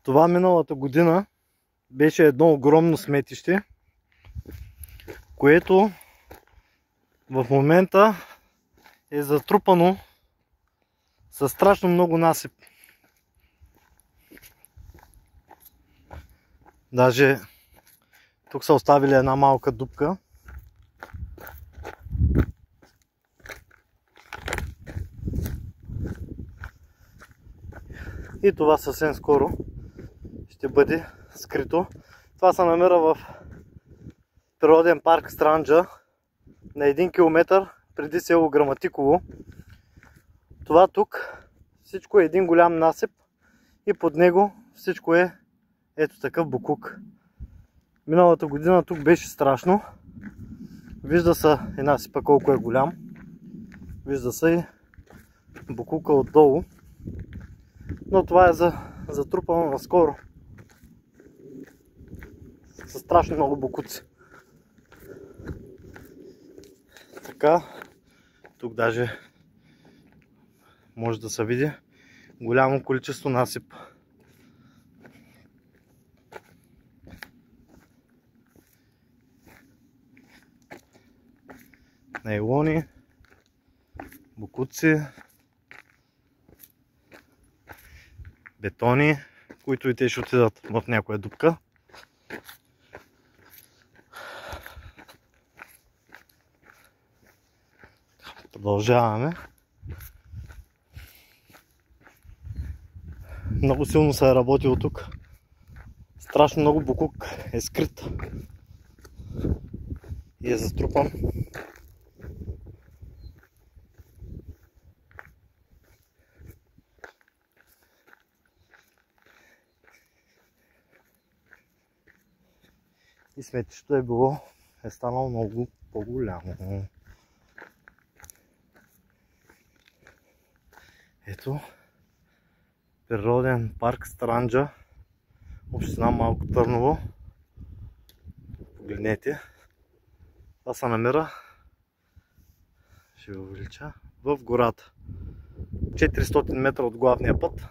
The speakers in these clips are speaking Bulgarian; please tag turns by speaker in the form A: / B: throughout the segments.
A: Това миналата година беше едно огромно сметище, което в момента е затрупано със страшно много насип. Даже тук са оставили една малка дупка. И това съвсем скоро ще бъде скрито. Това се намира в природен парк Странджа на 1 км преди село Граматиково. Това тук всичко е един голям насип и под него всичко е ето такъв букук. Миналата година тук беше страшно. Вижда се и насипа колко е голям. Вижда се и букука отдолу. Но това е затрупано наскоро. Със страшно много букуци. Така, тук даже може да се види голямо количество насип. Нейлони, букуци, бетони, които и те ще отидат в някоя дупка. Продължаваме. Много силно се е работило тук. Страшно много букук е скрит и е заструпан. И сметището е станало много по-голямо. Ето, природен парк Странджа, община Малко Търново. Погледнете, това се намира, ще ви увелича, в гората. 400 метра от главния път.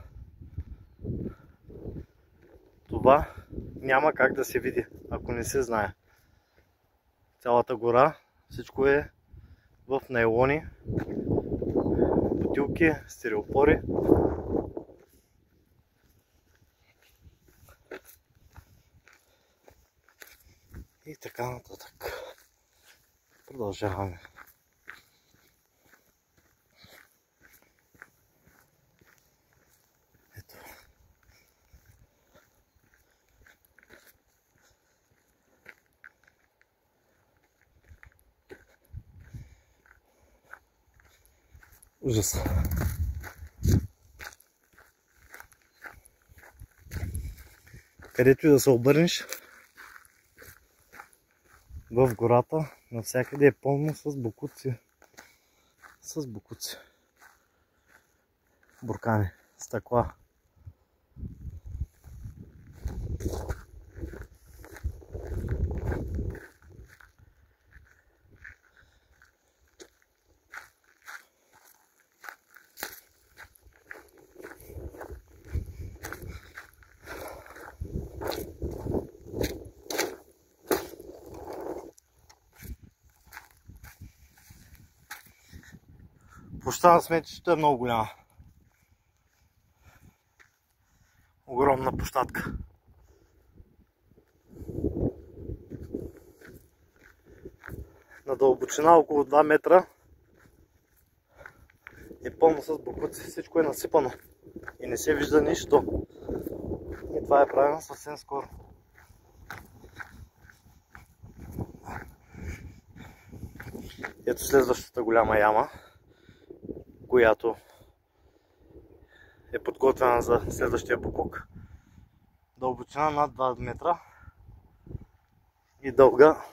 A: Това няма как да се види, ако не се знае. Цялата гора, всичко е в нейлони, бутилки, стереопори. И така нататък. Продължаваме. Ето. Ужас. Където и да се обърнеш в гората, навсякъде е пълно с букуци. С букуци. Буркани, стъкла. Площта на сметището е много голяма. Огромна площадка. На дълбочина около 2 метра е пълно с букуци. Всичко е насипано и не се вижда нищо. И това е правено съвсем скоро. Ето следващата голяма яма, която е подготвена за следващия букук. Дълбочина над 2 метра и дълга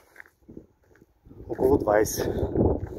A: около 20.